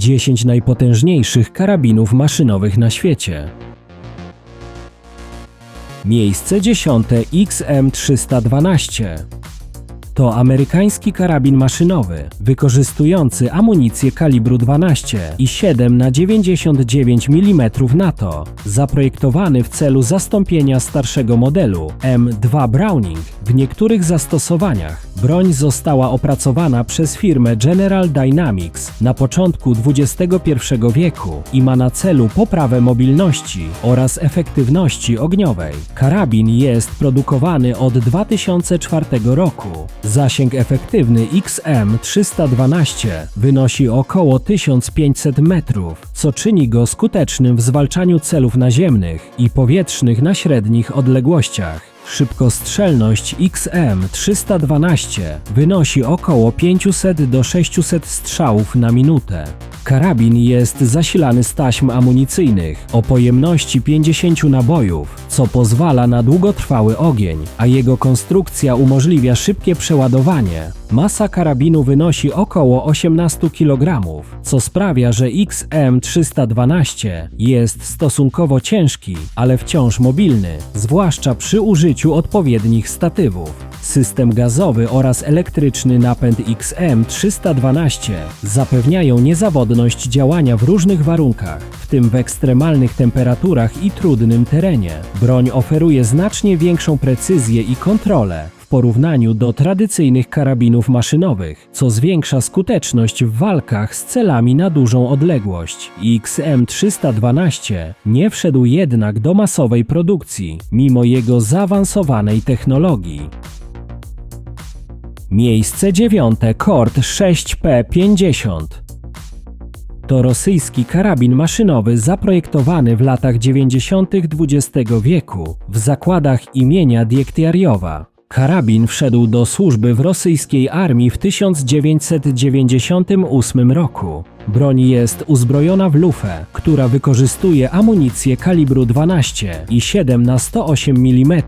10 najpotężniejszych karabinów maszynowych na świecie. Miejsce 10. XM312. To amerykański karabin maszynowy, wykorzystujący amunicję kalibru 12,7 na 99 mm NATO, zaprojektowany w celu zastąpienia starszego modelu M2 Browning. W niektórych zastosowaniach broń została opracowana przez firmę General Dynamics na początku XXI wieku i ma na celu poprawę mobilności oraz efektywności ogniowej. Karabin jest produkowany od 2004 roku. Zasięg efektywny XM312 wynosi około 1500 metrów, co czyni go skutecznym w zwalczaniu celów naziemnych i powietrznych na średnich odległościach. Szybkostrzelność XM312 wynosi około 500 do 600 strzałów na minutę. Karabin jest zasilany z taśm amunicyjnych o pojemności 50 nabojów, co pozwala na długotrwały ogień, a jego konstrukcja umożliwia szybkie przeładowanie. Masa karabinu wynosi około 18 kg, co sprawia, że XM312 jest stosunkowo ciężki, ale wciąż mobilny, zwłaszcza przy użyciu odpowiednich statywów. System gazowy oraz elektryczny napęd XM312 zapewniają niezawodność działania w różnych warunkach, w tym w ekstremalnych temperaturach i trudnym terenie. Broń oferuje znacznie większą precyzję i kontrolę w porównaniu do tradycyjnych karabinów maszynowych, co zwiększa skuteczność w walkach z celami na dużą odległość. XM312 nie wszedł jednak do masowej produkcji, mimo jego zaawansowanej technologii. Miejsce 9. Kord 6P50. To rosyjski karabin maszynowy zaprojektowany w latach 90. XX wieku w zakładach imienia Diegtiariowa. Karabin wszedł do służby w rosyjskiej armii w 1998 roku. Broń jest uzbrojona w lufę, która wykorzystuje amunicję kalibru 12,7 na 108 mm,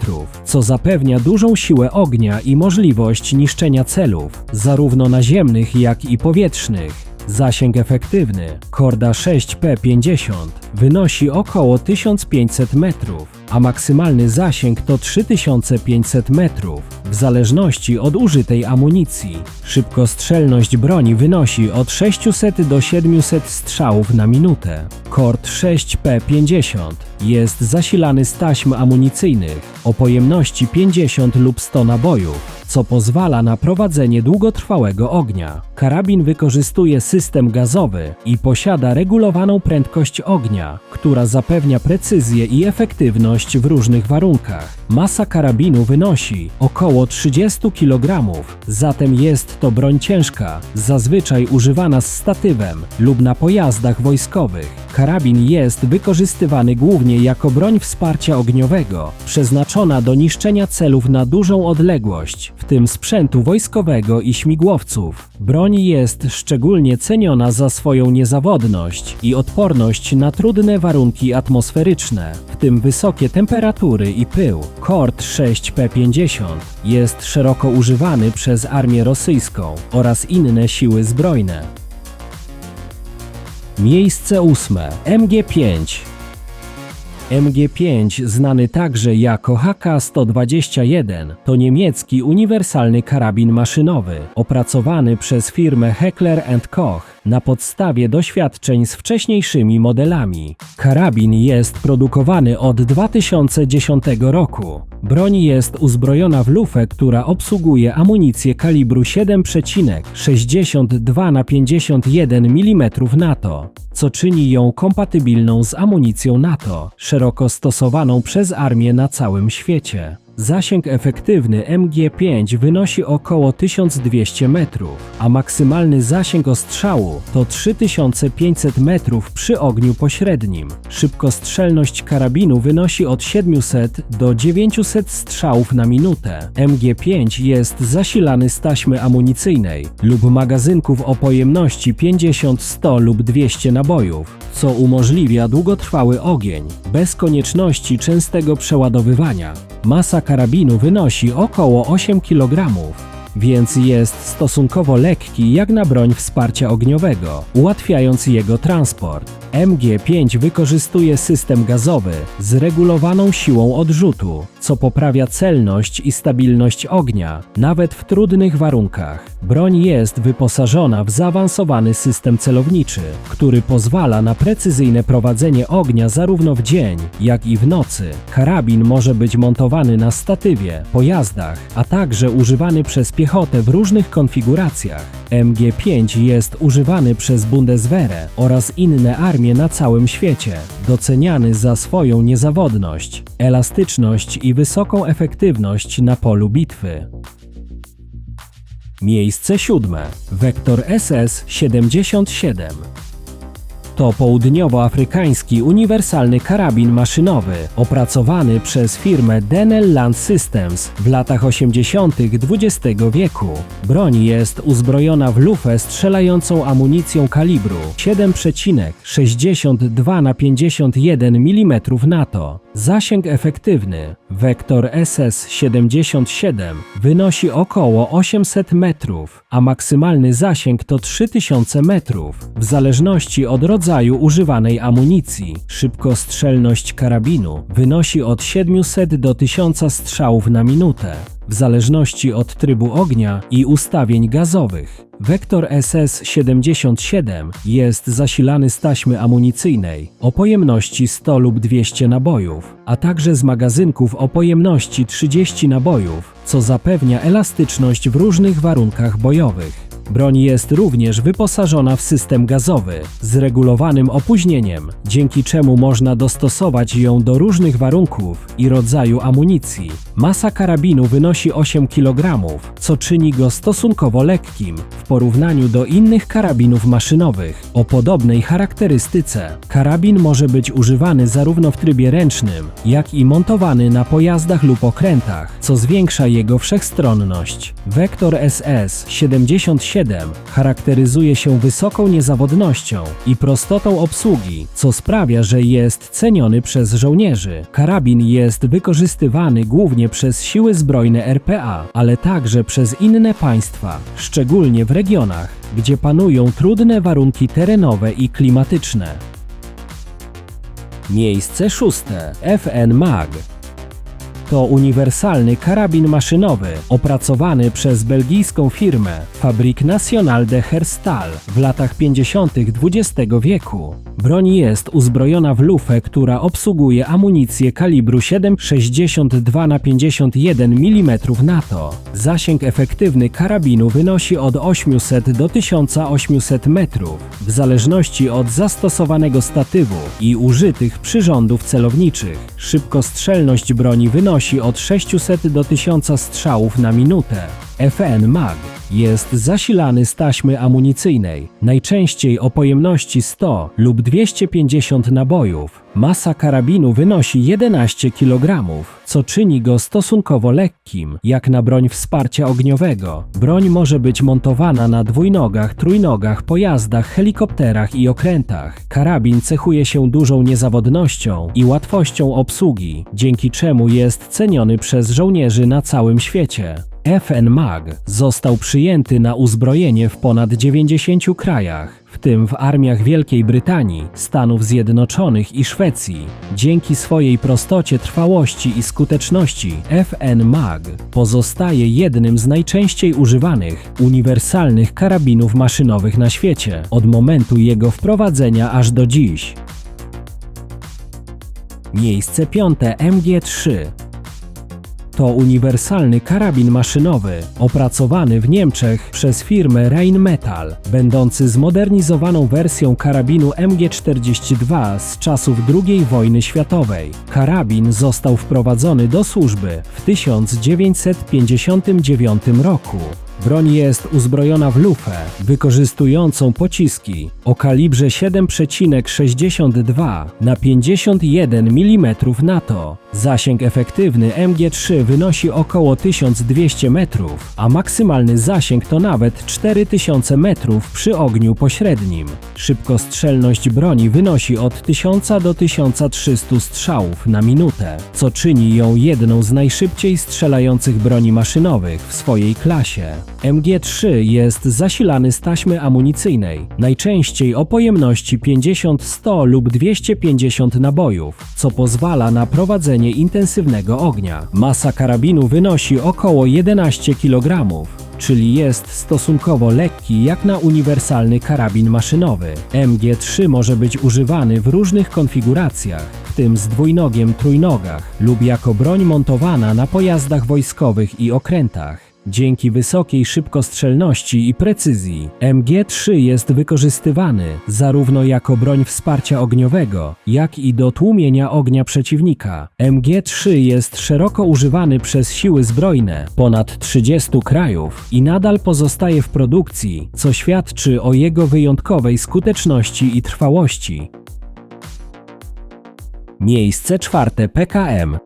co zapewnia dużą siłę ognia i możliwość niszczenia celów, zarówno naziemnych, jak i powietrznych. Zasięg efektywny Korda 6P50 wynosi około 1500 metrów, a maksymalny zasięg to 3500 metrów, w zależności od użytej amunicji. Szybkostrzelność broni wynosi od 600 do 700 strzałów na minutę. Kord 6P50 jest zasilany z taśm amunicyjnych o pojemności 50 lub 100 nabojów, co pozwala na prowadzenie długotrwałego ognia. Karabin wykorzystuje system gazowy i posiada regulowaną prędkość ognia, która zapewnia precyzję i efektywność w różnych warunkach. Masa karabinu wynosi około 30 kg, zatem jest to broń ciężka, zazwyczaj używana z statywem lub na pojazdach wojskowych. Karabin jest wykorzystywany głównie jako broń wsparcia ogniowego, przeznaczona do niszczenia celów na dużą odległość, w tym sprzętu wojskowego i śmigłowców. Broń jest szczególnie ceniona za swoją niezawodność i odporność na trudne warunki atmosferyczne, w tym wysokie temperatury i pył. Kord 6P50 jest szeroko używany przez armię rosyjską oraz inne siły zbrojne. Miejsce 8. MG5. MG5, znany także jako HK-121, to niemiecki uniwersalny karabin maszynowy, opracowany przez firmę Heckler & Koch na podstawie doświadczeń z wcześniejszymi modelami. Karabin jest produkowany od 2010 roku. Broń jest uzbrojona w lufę, która obsługuje amunicję kalibru 7,62 na 51 mm NATO, co czyni ją kompatybilną z amunicją NATO, szeroko stosowaną przez armię na całym świecie. Zasięg efektywny MG5 wynosi około 1200 metrów, a maksymalny zasięg ostrzału to 3500 metrów przy ogniu pośrednim. Szybkostrzelność karabinu wynosi od 700 do 900 strzałów na minutę. MG5 jest zasilany z taśmy amunicyjnej lub magazynków o pojemności 50, 100 lub 200 nabojów, co umożliwia długotrwały ogień, bez konieczności częstego przeładowywania. Masa karabinu wynosi około 8 kg. więc jest stosunkowo lekki jak na broń wsparcia ogniowego, ułatwiając jego transport. MG5 wykorzystuje system gazowy z regulowaną siłą odrzutu, co poprawia celność i stabilność ognia, nawet w trudnych warunkach. Broń jest wyposażona w zaawansowany system celowniczy, który pozwala na precyzyjne prowadzenie ognia zarówno w dzień, jak i w nocy. Karabin może być montowany na statywie, pojazdach, a także używany przez piechotę w różnych konfiguracjach. MG5 jest używany przez Bundeswehrę oraz inne armie na całym świecie, doceniany za swoją niezawodność, elastyczność i wysoką efektywność na polu bitwy. Miejsce 7. Vector SS-77. To południowoafrykański uniwersalny karabin maszynowy, opracowany przez firmę Denel Land Systems w latach 80. XX wieku. Broń jest uzbrojona w lufę strzelającą amunicją kalibru 7,62 na 51 mm NATO. Zasięg efektywny Vector SS-77 wynosi około 800 metrów, a maksymalny zasięg to 3000 metrów, w zależności od rodzaju używanej amunicji. Szybkostrzelność karabinu wynosi od 700 do 1000 strzałów na minutę, w zależności od trybu ognia i ustawień gazowych. Vector SS-77 jest zasilany z taśmy amunicyjnej o pojemności 100 lub 200 nabojów, a także z magazynków o pojemności 30 nabojów, co zapewnia elastyczność w różnych warunkach bojowych. Broń jest również wyposażona w system gazowy z regulowanym opóźnieniem, dzięki czemu można dostosować ją do różnych warunków i rodzaju amunicji. Masa karabinu wynosi 8 kg, co czyni go stosunkowo lekkim w porównaniu do innych karabinów maszynowych o podobnej charakterystyce. Karabin może być używany zarówno w trybie ręcznym, jak i montowany na pojazdach lub okrętach, co zwiększa jego wszechstronność. Vector SS-77 charakteryzuje się wysoką niezawodnością i prostotą obsługi, co sprawia, że jest ceniony przez żołnierzy. Karabin jest wykorzystywany głównie przez siły zbrojne RPA, ale także przez inne państwa, szczególnie w regionach, gdzie panują trudne warunki terenowe i klimatyczne. Miejsce 6. FN Mag. To uniwersalny karabin maszynowy opracowany przez belgijską firmę Fabrique Nationale de Herstal w latach 50. XX wieku. Broń jest uzbrojona w lufę, która obsługuje amunicję kalibru 7,62 na 51 mm NATO. Zasięg efektywny karabinu wynosi od 800 do 1800 metrów, w zależności od zastosowanego statywu i użytych przyrządów celowniczych. Szybkostrzelność broni wynosi od 600 do 1000 strzałów na minutę. FN Mag jest zasilany z taśmy amunicyjnej, najczęściej o pojemności 100 lub 250 nabojów. Masa karabinu wynosi 11 kg, co czyni go stosunkowo lekkim, jak na broń wsparcia ogniowego. Broń może być montowana na dwójnogach, trójnogach, pojazdach, helikopterach i okrętach. Karabin cechuje się dużą niezawodnością i łatwością obsługi, dzięki czemu jest ceniony przez żołnierzy na całym świecie. FN Mag został przyjęty na uzbrojenie w ponad 90 krajach, w tym w armiach Wielkiej Brytanii, Stanów Zjednoczonych i Szwecji. Dzięki swojej prostocie, trwałości i skuteczności FN Mag pozostaje jednym z najczęściej używanych, uniwersalnych karabinów maszynowych na świecie, od momentu jego wprowadzenia aż do dziś. Miejsce 5. MG3. To uniwersalny karabin maszynowy, opracowany w Niemczech przez firmę Rheinmetall, będący zmodernizowaną wersją karabinu MG42 z czasów II wojny światowej. Karabin został wprowadzony do służby w 1959 roku. Broń jest uzbrojona w lufę, wykorzystującą pociski o kalibrze 7,62 na 51 mm NATO. Zasięg efektywny MG3 wynosi około 1200 metrów, a maksymalny zasięg to nawet 4000 metrów przy ogniu pośrednim. Szybkostrzelność broni wynosi od 1000 do 1300 strzałów na minutę, co czyni ją jedną z najszybciej strzelających broni maszynowych w swojej klasie. MG3 jest zasilany z taśmy amunicyjnej, najczęściej o pojemności 50, 100 lub 250 nabojów, co pozwala na prowadzenie intensywnego ognia. Masa karabinu wynosi około 11 kg, czyli jest stosunkowo lekki jak na uniwersalny karabin maszynowy. MG3 może być używany w różnych konfiguracjach, w tym z dwójnogiem trójnogach lub jako broń montowana na pojazdach wojskowych i okrętach. Dzięki wysokiej szybkostrzelności i precyzji MG3 jest wykorzystywany zarówno jako broń wsparcia ogniowego, jak i do tłumienia ognia przeciwnika. MG3 jest szeroko używany przez siły zbrojne ponad 30 krajów i nadal pozostaje w produkcji, co świadczy o jego wyjątkowej skuteczności i trwałości. Miejsce czwarte. PKM.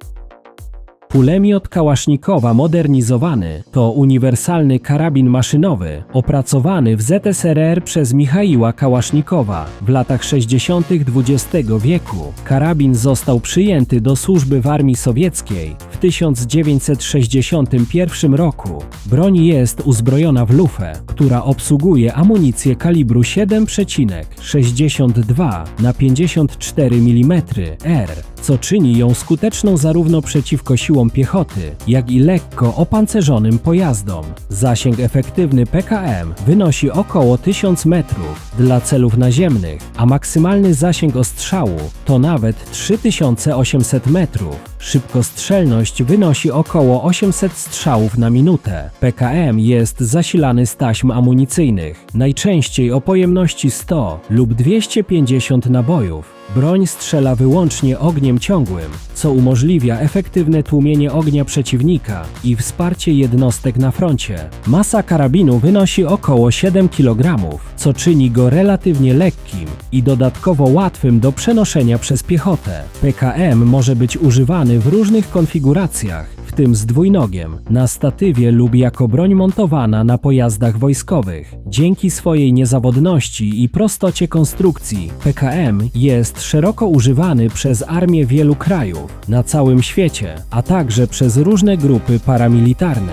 Kulemiot Kałasznikowa modernizowany to uniwersalny karabin maszynowy opracowany w ZSRR przez Michaiła Kałasznikowa w latach 60. XX wieku. Karabin został przyjęty do służby w armii sowieckiej w 1961 roku. Broń jest uzbrojona w lufę, która obsługuje amunicję kalibru 7,62 na 54 mm R, co czyni ją skuteczną zarówno przeciwko siłom piechoty, jak i lekko opancerzonym pojazdom. Zasięg efektywny PKM wynosi około 1000 metrów dla celów naziemnych, a maksymalny zasięg ostrzału to nawet 3800 metrów. Szybkostrzelność wynosi około 800 strzałów na minutę. PKM jest zasilany z taśm amunicyjnych, najczęściej o pojemności 100 lub 250 nabojów. Broń strzela wyłącznie ogniem ciągłym, co umożliwia efektywne tłumienie ognia przeciwnika i wsparcie jednostek na froncie. Masa karabinu wynosi około 7 kg, co czyni go relatywnie lekkim i dodatkowo łatwym do przenoszenia przez piechotę. PKM może być używany w różnych konfiguracjach, w tym z dwójnogiem, na statywie lub jako broń montowana na pojazdach wojskowych. Dzięki swojej niezawodności i prostocie konstrukcji, PKM jest szeroko używany przez armie wielu krajów na całym świecie, a także przez różne grupy paramilitarne.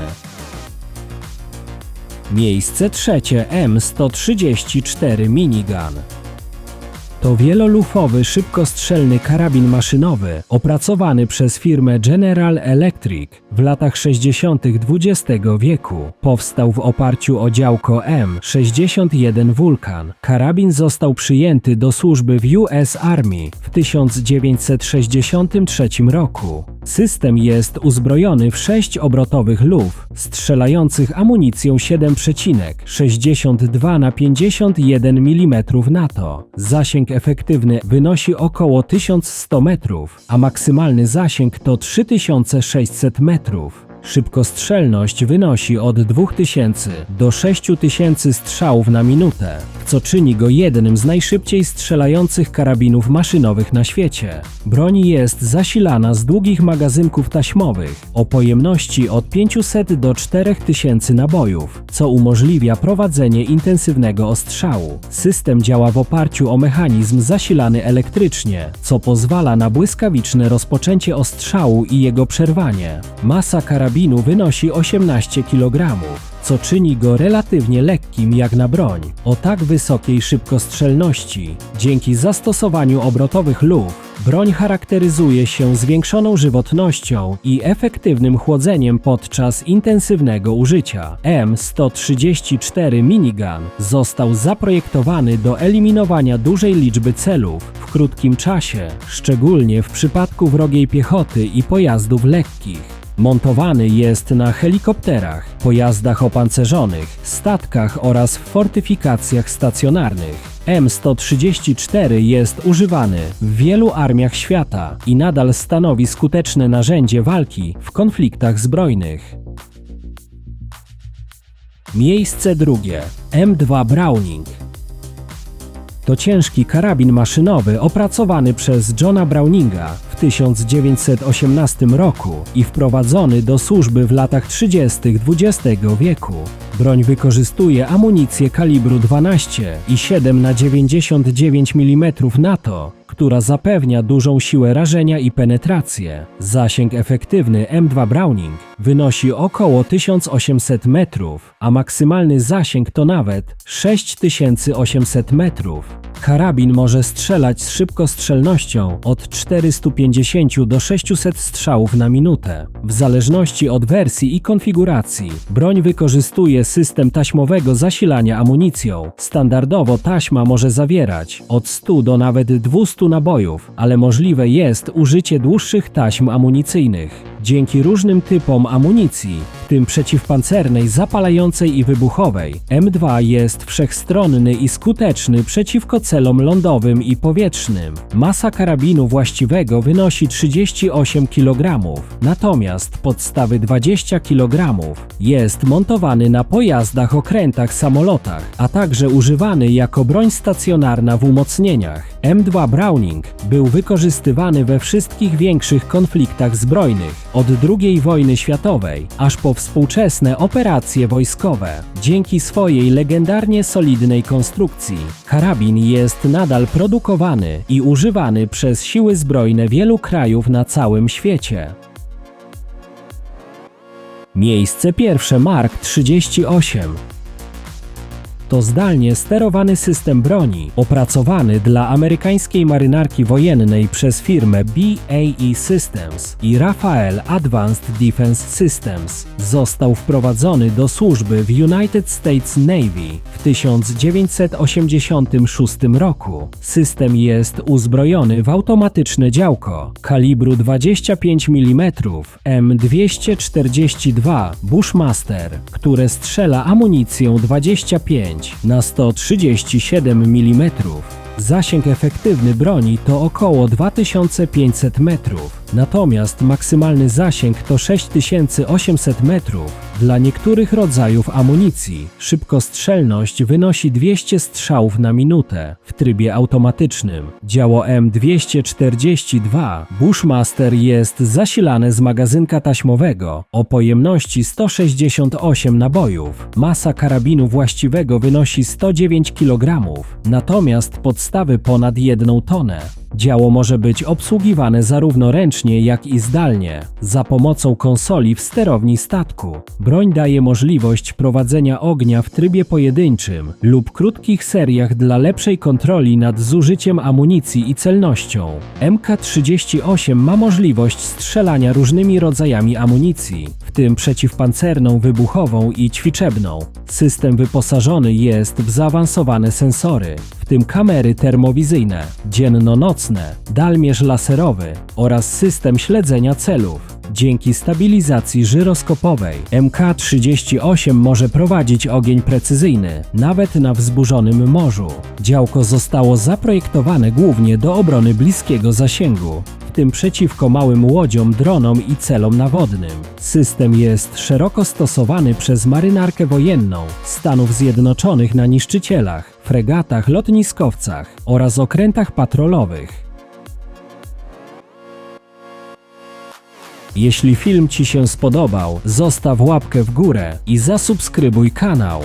Miejsce trzecie. M134 Minigun. To wielolufowy, szybkostrzelny karabin maszynowy opracowany przez firmę General Electric w latach 60. XX wieku. Powstał w oparciu o działko M61 Vulcan. Karabin został przyjęty do służby w US Army w 1963 roku. System jest uzbrojony w 6 obrotowych luf, strzelających amunicją 7,62 na 51 mm NATO. Zasięg efektywny wynosi około 1100 metrów, a maksymalny zasięg to 3600 metrów. Szybkostrzelność wynosi od 2000 do 6000 strzałów na minutę, co czyni go jednym z najszybciej strzelających karabinów maszynowych na świecie. Broń jest zasilana z długich magazynków taśmowych o pojemności od 500 do 4000 nabojów, co umożliwia prowadzenie intensywnego ostrzału. System działa w oparciu o mechanizm zasilany elektrycznie, co pozwala na błyskawiczne rozpoczęcie ostrzału i jego przerwanie. Masa karabinu wynosi 18 kg, co czyni go relatywnie lekkim jak na broń o tak wysokiej szybkostrzelności. Dzięki zastosowaniu obrotowych luf, broń charakteryzuje się zwiększoną żywotnością i efektywnym chłodzeniem podczas intensywnego użycia. M134 Minigun został zaprojektowany do eliminowania dużej liczby celów w krótkim czasie, szczególnie w przypadku wrogiej piechoty i pojazdów lekkich. Montowany jest na helikopterach, pojazdach opancerzonych, statkach oraz w fortyfikacjach stacjonarnych. M134 jest używany w wielu armiach świata i nadal stanowi skuteczne narzędzie walki w konfliktach zbrojnych. Miejsce drugie. M2 Browning. To ciężki karabin maszynowy opracowany przez Johna Browninga w 1918 roku i wprowadzony do służby w latach 30. XX wieku. Broń wykorzystuje amunicję kalibru 12 i 7x99 mm NATO, która zapewnia dużą siłę rażenia i penetrację. Zasięg efektywny M2 Browning wynosi około 1800 metrów, a maksymalny zasięg to nawet 6800 metrów. Karabin może strzelać z szybkostrzelnością od 450 do 600 strzałów na minutę. W zależności od wersji i konfiguracji, broń wykorzystuje system taśmowego zasilania amunicją. Standardowo taśma może zawierać od 100 do nawet 200 nabojów, ale możliwe jest użycie dłuższych taśm amunicyjnych. Dzięki różnym typom amunicji, w tym przeciwpancernej, zapalającej i wybuchowej, M2 jest wszechstronny i skuteczny przeciwko celom lądowym i powietrznym. Masa karabinu właściwego wynosi 38 kg, natomiast podstawy 20 kg jest montowany na pojazdach, okrętach, samolotach, a także używany jako broń stacjonarna w umocnieniach. M2 Browning był wykorzystywany we wszystkich większych konfliktach zbrojnych, od II wojny światowej, aż po współczesne operacje wojskowe. Dzięki swojej legendarnie solidnej konstrukcji, karabin jest nadal produkowany i używany przez siły zbrojne wielu krajów na całym świecie. Miejsce pierwsze. Mark 38. To zdalnie sterowany system broni, opracowany dla amerykańskiej marynarki wojennej przez firmę BAE Systems i Rafael Advanced Defense Systems. Został wprowadzony do służby w United States Navy w 1986 roku. System jest uzbrojony w automatyczne działko kalibru 25 mm M242 Bushmaster, które strzela amunicją 25 na 137 mm. Zasięg efektywny broni to około 2500 metrów, natomiast maksymalny zasięg to 6800 metrów. Dla niektórych rodzajów amunicji szybkostrzelność wynosi 200 strzałów na minutę w trybie automatycznym. Działo M242 Bushmaster jest zasilane z magazynka taśmowego o pojemności 168 nabojów. Masa karabinu właściwego wynosi 109 kg, natomiast podstawy ponad 1 tonę. Działo może być obsługiwane zarówno ręcznie, jak i zdalnie, za pomocą konsoli w sterowni statku. Broń daje możliwość prowadzenia ognia w trybie pojedynczym lub krótkich seriach dla lepszej kontroli nad zużyciem amunicji i celnością. MK38 ma możliwość strzelania różnymi rodzajami amunicji, w tym przeciwpancerną, wybuchową i ćwiczebną. System wyposażony jest w zaawansowane sensory, w tym kamery termowizyjne, dzienno-nocne, dalmierz laserowy oraz system śledzenia celów. Dzięki stabilizacji żyroskopowej MK38 może prowadzić ogień precyzyjny, nawet na wzburzonym morzu. Działko zostało zaprojektowane głównie do obrony bliskiego zasięgu, w tym przeciwko małym łodziom, dronom i celom nawodnym. System jest szeroko stosowany przez marynarkę wojenną Stanów Zjednoczonych na niszczycielach, fregatach, lotniskowcach oraz okrętach patrolowych. Jeśli film Ci się spodobał, zostaw łapkę w górę i zasubskrybuj kanał.